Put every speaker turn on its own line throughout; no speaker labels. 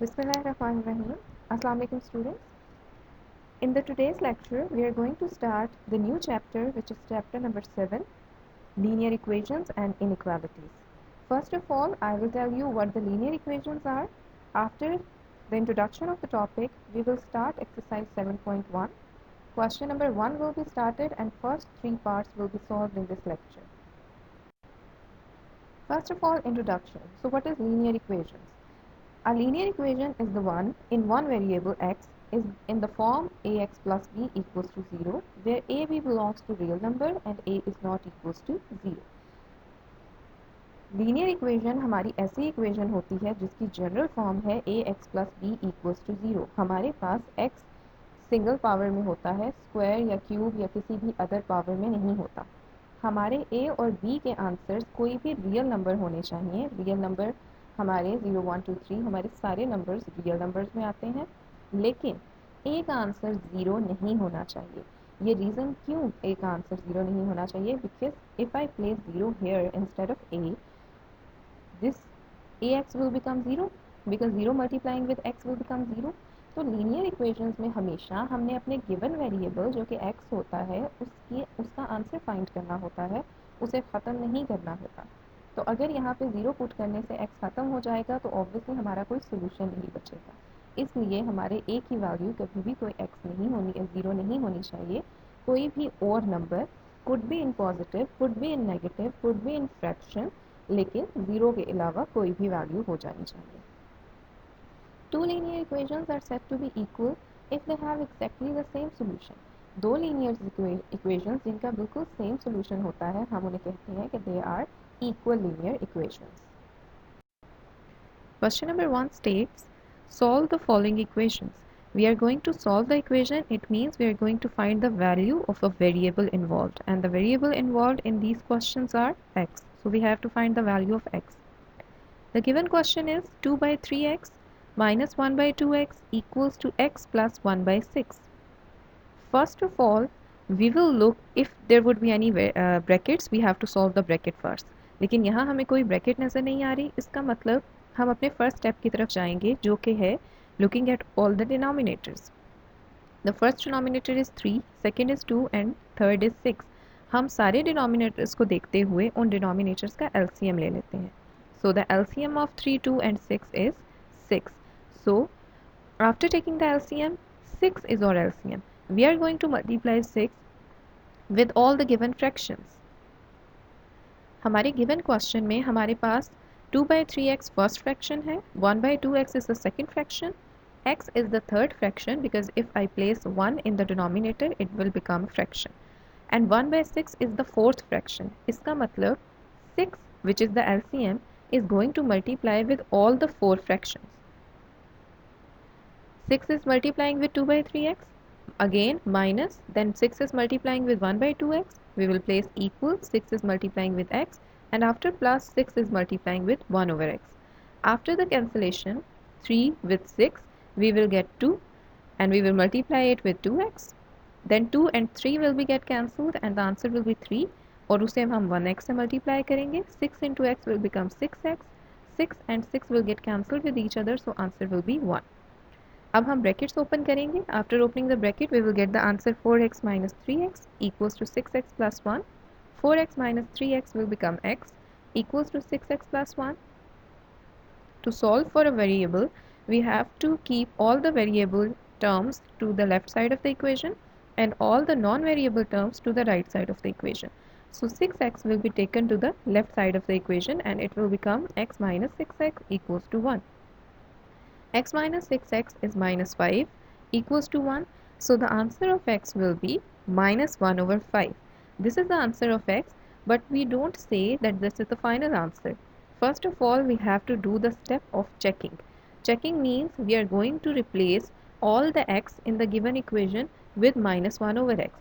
Bismillahirrahmanirrahim. Assalamu alaikum students. In the today's lecture, we are going to start the new chapter, which is chapter number 7, linear equations and inequalities. First of all, I will tell you what the linear equations are. After the introduction of the topic, we will start exercise 7.1. Question number 1 will be started and first 3 parts will be solved in this lecture. First of all, introduction. So what is linear equations? A linear equation is the one in one variable x is in the form ax plus b equals to 0, where ab belongs to real number and a is not equals to 0. Linear equation हमारी ऐसी equation होती है जिसकी general form है a x plus b equals to 0. हमारे पास x single power में होता है, स्क्वायर या क्यूब या किसी भी अदर पावर में नहीं होता. हमारे a और b के आंसर्स कोई भी रियल नंबर होने चाहिए. रियल नंबर हमारे 0 1 2 3 हमारे सारे नंबर्स रियल नंबर्स में आते हैं, लेकिन a का आंसर 0 नहीं होना चाहिए. ये रीज़न क्यों a का आंसर 0 नहीं होना चाहिए? Because if I place 0 here instead of a, this ax will become 0 because 0 multiplying with x will become 0. तो लीनियर इक्वेशंस में हमेशा हमने अपने गिवन वेरिएबल जो कि x होता है उसका आंसर फाइंड करना होता है, उसे ख़त्म नहीं करना होता. तो अगर यहाँ पे 0 पुट करने से x ख़त्म हो जाएगा तो ऑब्वियसली हमारा कोई सोल्यूशन नहीं बचेगा. इसलिए हमारे a की वैल्यू कभी भी कोई x नहीं होनी, 0 नहीं होनी चाहिए. कोई भी और number could be in positive, could be in negative, could be in fraction, लेकिन 0 के अलावा कोई भी वैल्यू हो जानी चाहिए. Two linear equations are said to be equal if they have exactly the same solution. दो linear equations जिनका बिल्कुल सेम solution होता है, हम उन्हें कहते हैं कि they are equal linear equations. Question number 1 states, solve the following equations. We are going to solve the equation. It means we are going to find the value of a variable involved, and the variable involved in these questions are x. So we have to find the value of x. The given question is 2 by 3x minus 1 by 2x equals to x plus 1 by 6. First of all, we will look if there would be any brackets. We have to solve the bracket first. लेकिन यहाँ हमें कोई bracket नज़र नहीं आ रही. इसका मतलब हम अपने फर्स्ट स्टेप की तरफ जाएंगे, जो कि है looking at all the denominators. The first denominator is 3, second is 2 and third is 6. हम सारे denominators को देखते हुए उन denominators का LCM ले लेते हैं. So the LCM of 3, 2 and 6 is 6. So after taking the LCM, 6 is our LCM. We are going to multiply 6 with all the given fractions. हमारे given question में हमारे पास 2 by 3x first fraction है, 1 by 2x is the second fraction, x is the third fraction because if I place 1 in the denominator it will become fraction, and 1 by 6 is the fourth fraction. इसका मतलब 6, which is the LCM, is going to multiply with all the 4 fractions. 6 is multiplying with 2 by 3x, again minus, then 6 is multiplying with 1 by 2x, we will place equal, 6 is multiplying with x, and after plus 6 is multiplying with 1 over x. After the cancellation, 3 with 6, we will get 2 and we will multiply it with 2x. Then 2 and 3 will be get cancelled and the answer will be 3. और उसे हम 1x से multiply करेंगे. 6 into x will become 6x. 6 and 6 will get cancelled with each other, so answer will be 1. अब हम brackets open करेंगे. After opening the bracket, we will get the answer 4x minus 3x equals to 6x plus 1. 4x minus 3x will become x equals to 6x plus 1. To solve for a variable, we have to keep all the variable terms to the left side of the equation and all the non-variable terms to the right side of the equation. So 6x will be taken to the left side of the equation and it will become x minus 6x equals to 1. X minus 6x is minus 5 equals to 1. So the answer of x will be minus 1 over 5. This is the answer of x, but we don't say that this is the final answer. First of all, we have to do the step of checking. Checking means we are going to replace all the x in the given equation with minus 1 over x.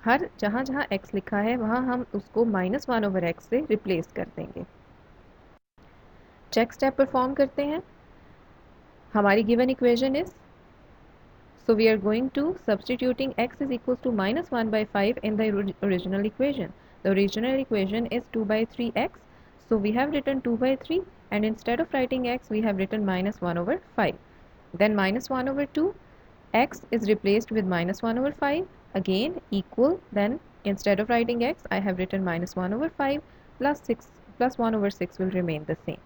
हर जहाँ जहाँ x लिखा है वहाँ हम उसको minus 1 over x से replace कर देंगे. Check step perform करते हैं. हमारी given equation is, so we are going to substituting x is equals to minus 1 by 5 in the original equation. The original equation is 2 by 3x. So we have written 2 by 3 and instead of writing x we have written minus 1 over 5. then minus 1 over 2, x is replaced with minus 1 over 5, again equal, then instead of writing x I have written minus 1 over 5 plus 6 plus 1 over 6 will remain the same.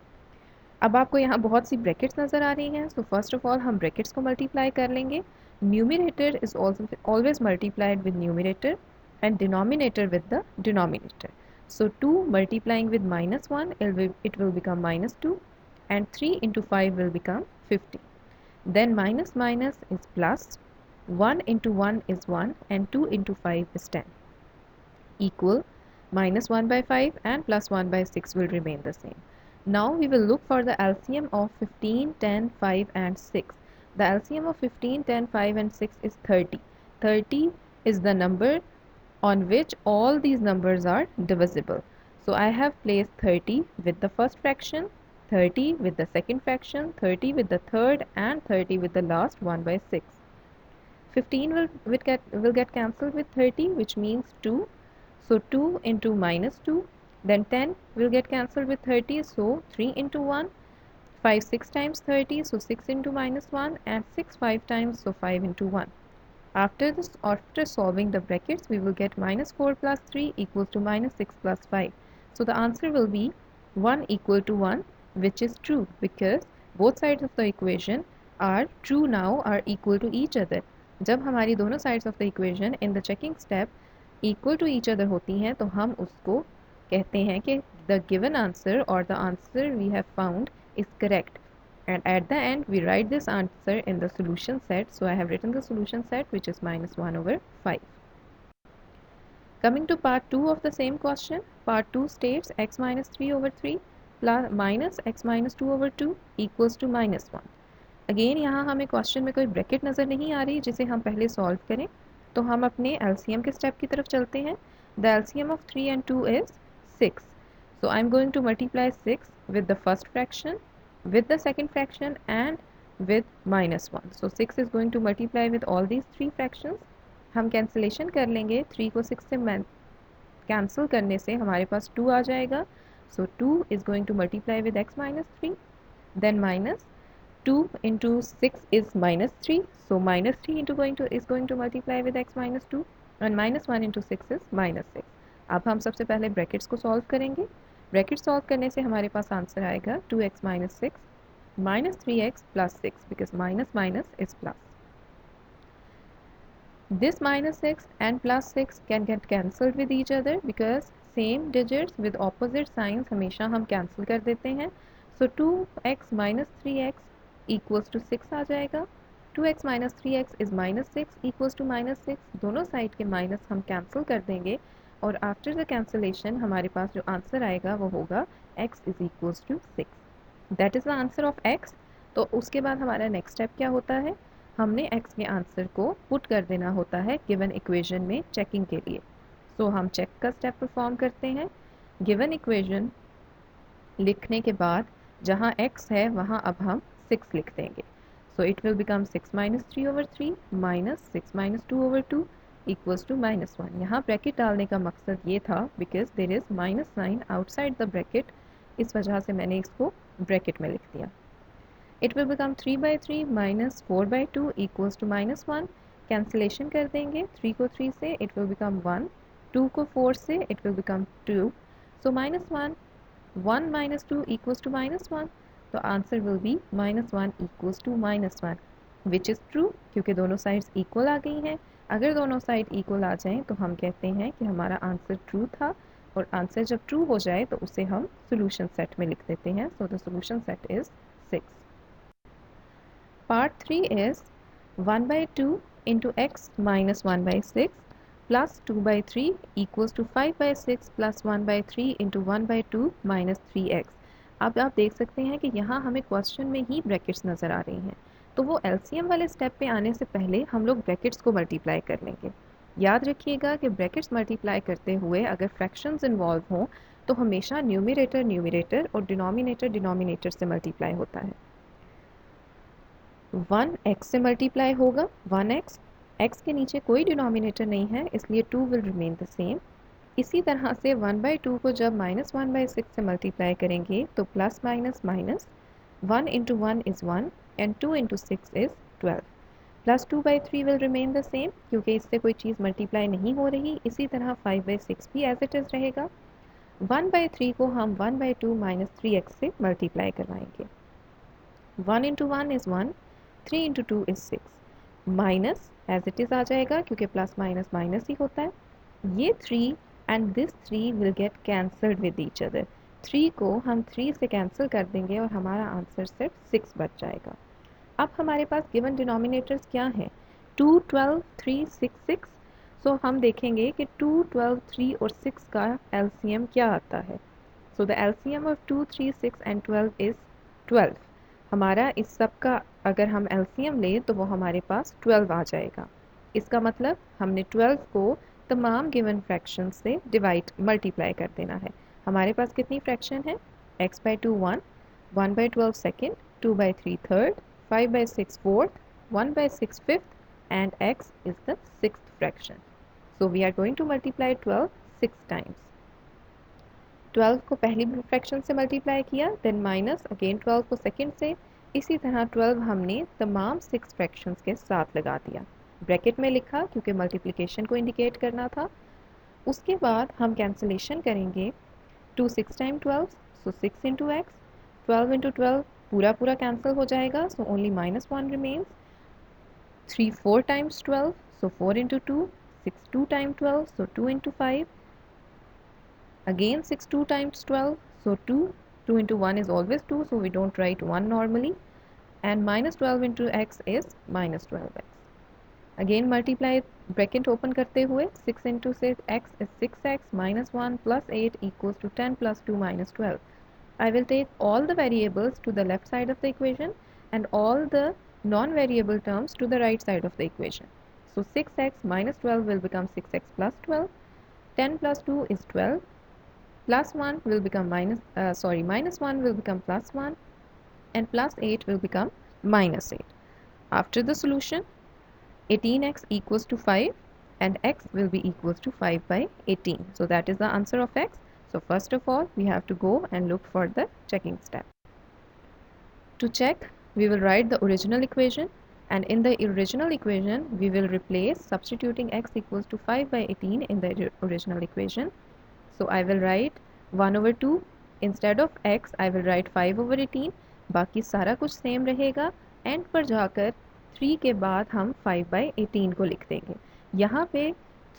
अब आपको यहाँ बहुत सी brackets नज़र आ रही हैं, so first of all हम brackets को multiply कर लेंगे. Numerator is always multiplied with numerator and denominator with the denominator. So 2 multiplying with minus 1, it will become minus 2, and 3 into 5 will become 50. Then minus minus is plus, 1 into 1 is 1, and 2 into 5 is 10, equal minus 1 by 5 and plus 1 by 6 will remain the same. Now we will look for the LCM of 15, 10, 5 and 6. The LCM of 15, 10, 5 and 6 is 30. 30 is the number on which all these numbers are divisible. So I have placed 30 with the first fraction, 30 with the second fraction, 30 with the third and 30 with the last 1 by 6. 15 will get cancelled with 30, which means 2. So 2 into minus 2. Then 10 will get cancelled with 30, so 3 into 1. 5 6 times 30, so 6 into minus 1, and 6 5 times, so 5 into 1. After solving the brackets, we will get minus 4 plus 3 equals to minus 6 plus 5. So the answer will be 1 equal to 1, which is true because both sides of the equation are true now, are equal to each other. जब हमारी दोनों sides of the equation in the checking step equal to each other होती हैं तो हम उसको कहते हैं कि the given answer or the answer we have found is correct. And at the end we write this answer in the solution set. So I have written the solution set, which is minus 1 over 5. Coming to part 2 of the same question, part 2 states x minus 3 over 3 plus minus x minus 2 over 2 equals to minus 1. Again यहाँ हमें question में कोई bracket नज़र नहीं आ रही जिसे हम पहले सॉल्व करें, तो हम अपने एलसीएम के स्टेप की तरफ चलते हैं. The LCM of 3 and 2 is 6. So I am going to multiply 6 with the first fraction, with the second fraction and with minus 1. So 6 is going to multiply with all these three fractions. हम cancellation कर लेंगे, 3 को 6 से cancel करने से हमारे पास 2 आ जाएगा. So 2 is going to multiply with x minus 3, then minus 2 into 6 is minus 3, so minus 3 is going to multiply with x minus 2, and minus 1 into 6 is minus 6. अब हम सबसे पहले ब्रैकेट्स को सॉल्व करेंगे. ब्रैकेट सॉल्व करने से हमारे पास answer आएगा 2x minus 6 minus 3x plus 6, because minus minus is plus. This minus 6 and plus 6 can get cancelled with each other because same digits with opposite signs हमेशा हम cancel कर देते हैं. So 2x minus 3x equals to 6 आ जाएगा. 2x minus 3x is minus 6 equals to minus 6. दोनों side के minus हम cancel कर देंगे और आफ्टर द कैंसिलेशन हमारे पास जो आंसर आएगा वो होगा x is equals to 6. That is the answer of x. तो उसके बाद हमारा नेक्स्ट स्टेप क्या होता है, हमने x के आंसर को पुट कर देना होता है गिवन इक्वेशन में चेकिंग के लिए. सो हम चेक का स्टेप परफॉर्म करते हैं. गिवन इक्वेशन लिखने के बाद जहाँ x है वहाँ अब हम 6 लिख देंगे. So it will become 6 minus 3 over 3 minus 6 minus 2 over 2 equals to minus 1. यहाँ ब्रैकेट डालने का मकसद ये था because there is minus sign outside the bracket, इस वजह से मैंने इसको ब्रैकेट में लिख दिया. It will become 3 by 3 minus 4 by 2 equals to minus 1. Cancellation कर देंगे, 3 को 3 से इट विल बिकम 1, 2 को 4 से it will become 2. So minus 1, 1 minus 2 equals to minus 1. तो answer will be minus 1 equals to minus 1, which is true क्योंकि दोनों sides equal आ गई हैं. अगर दोनों साइड इक्वल आ जाएं तो हम कहते हैं कि हमारा आंसर ट्रू था, और आंसर जब ट्रू हो जाए तो उसे हम सोल्यूशन सेट में लिख देते हैं. So the solution set is 6. Part 3 is 1 by 2 into x minus 1 by 6 plus 2 by 3 equals to 5 by 6 plus 1 by 3 into 1 by 2 minus 3x. अब आप देख सकते हैं कि यहाँ हमें क्वेश्चन में ही ब्रैकेट्स नज़र आ रही हैं, तो वो एलसीएम वाले स्टेप पे आने से पहले हम लोग ब्रैकेट्स को मल्टीप्लाई कर लेंगे. याद रखिएगा कि ब्रैकेट्स मल्टीप्लाई करते हुए अगर फ्रैक्शंस इन्वॉल्व हों तो हमेशा न्यूमरेटर न्यूमरेटर और डिनोमिनेटर डिनोमिनेटर से मल्टीप्लाई होता है. 1 x से मल्टीप्लाई होगा, 1x, x के नीचे कोई डिनोमिनेटर नहीं है इसलिए 2 विल रिमेन द सेम. इसी तरह से 1 by 2 को जब माइनस 1 by 6 से मल्टीप्लाई करेंगे तो plus minus minus, 1 into 1 is 1, and 2 into 6 is 12. Plus 2 by 3 will remain the same क्योंकि इससे कोई चीज़ मल्टीप्लाई नहीं हो रही. इसी तरह 5 by 6 भी as it is रहेगा. 1 by 3 को हम 1 by 2 minus 3x से मल्टीप्लाई करवाएंगे. 1 into 1 is 1, 3 into 2 is 6. Minus as it is आ जाएगा क्योंकि प्लस माइनस माइनस ही होता है. ये 3 and this 3 will get cancelled with each other. 3 को हम 3 से कैंसिल कर देंगे और हमारा आंसर सिर्फ 6 बच जाएगा. अब हमारे पास गिवन डिनोमिनेटर्स क्या हैं? 2, 12, 3, 6, 6. सो हम देखेंगे कि 2, 12, 3 और 6 का एलसीएम क्या आता है. So the LCM of 2, 3, 6 and 12 is 12. हमारा इस सब का अगर हम एलसीएम लें तो वो हमारे पास 12 आ जाएगा. इसका मतलब हमने 12 को तमाम गिवन फ्रैक्शन से डिवाइड मल्टीप्लाई कर देना है. हमारे पास कितनी फ्रैक्शन है? x by 2 1, 1 by 12 second, 2 by 3 third, 5 by 6 fourth, 1 by 6 fifth and x is the sixth fraction. So we are going to multiply 12 6 times. 12 को पहली फ्रैक्शन से मल्टीप्लाई किया, देन माइनस अगेन 12 को सेकंड से. इसी तरह 12 हमने तमाम 6 फ्रैक्शंस के साथ लगा दिया. ब्रैकेट में लिखा क्योंकि मल्टीप्लिकेशन को इंडिकेट करना था. उसके बाद हम कैंसिलेशन करेंगे. 2 6 टाइम 12, सो 6 इंटू एक्स. 12 इंटू 12 पूरा पूरा कैंसिल हो जाएगा, so only -1 remains. 3 4 times 12, so 4 into 2. 6 2 time 12, so 2 into 5. Again 6 2 times 12, so 2 into 1 is always 2, so we don't write 1 normally, and minus 12 into x is minus 12x. Again multiply, bracket open करते हुए 6 into 6 x is 6x minus 1 plus 8 equals to 10 plus 2 minus 12. I will take all the variables to the left side of the equation and all the non-variable terms to the right side of the equation. So 6x minus 12 will become 6x plus 12, 10 plus 2 is 12, plus 1 will become minus 1 will become plus 1 and plus 8 will become minus 8. After the solution, 18x equals to 5 and x will be equals to 5 by 18. So that is the answer of x. So first of all, we have to go and look for the checking step. To check, we will write the original equation, and in the original equation, we will replace substituting x equals to 5 by 18 in the original equation. So I will write 1 over 2. Instead of x, I will write 5 over 18. बाकी सारा कुछ same रहेगा. And पर जाकर 3 के बाद हम 5 by 18 को लिख देंगे. यहाँ पे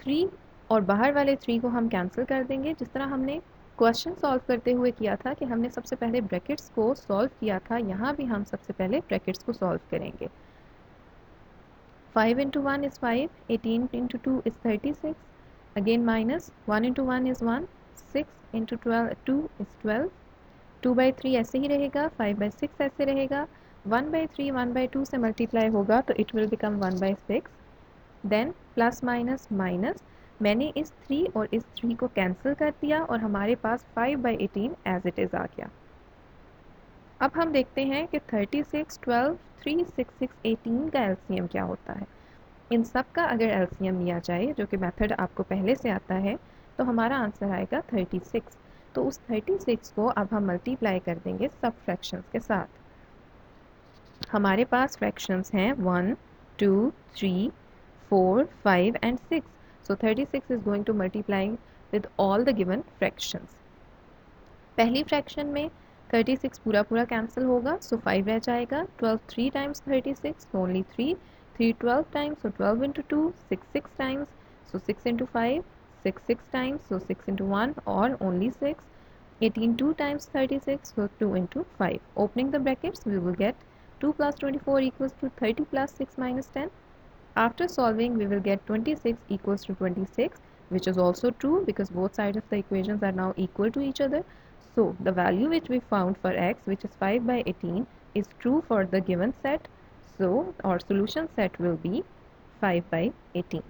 3 और बाहर वाले 3 को हम कैंसिल कर देंगे, जिस तरह हमने क्वेश्चन सॉल्व करते हुए किया था कि हमने सबसे पहले ब्रैकेट्स को सॉल्व किया था. यहाँ भी हम सबसे पहले ब्रैकेट्स को सॉल्व करेंगे. 5 into 1 is 5, 18 into 2 is 36. Again minus 1 into 1 is 1, 6 into 12 2 is 12. 2 by 3 ऐसे ही रहेगा, 5 by 6 ऐसे रहेगा. 1 by 3 1 by 2 से मल्टीप्लाई होगा तो it will become 1 by 6. Then plus minus minus, मैंने इस 3 और इस 3 को कैंसिल कर दिया और हमारे पास 5 by 18 एज इट इज़ आ गया. अब हम देखते हैं कि 36, 12, 3, 6, 6, 18 का एलसीएम क्या होता है. इन सब का अगर एलसीएम लिया जाए, जो कि मेथड आपको पहले से आता है, तो हमारा आंसर आएगा 36. तो उस 36 को अब हम मल्टीप्लाई कर देंगे सब फ्रैक्शंस के साथ. हमारे पास फ्रैक्शंस हैं 1, 2, 3, 4, 5 and 6. So 36 is going to multiplying with all the given fractions. पहली फ्रैक्शन में 36 पूरा पूरा कैंसिल होगा, सो 5 रह जाएगा. 12 3 times 36, only 3. 3 12 times, so 12 into 2, 6 6 times, so 6 into 5, 6 6 times, so 6 into 1 or only 6. 18 2 times 36, so 2 into 5. Opening the brackets, we will get 2 plus 24 equals to 30 plus 6 minus 10. After solving, we will get 26 equals to 26, which is also true because both sides of the equations are now equal to each other. So the value which we found for x, which is 5 by 18, is true for the given set. So our solution set will be 5 by 18.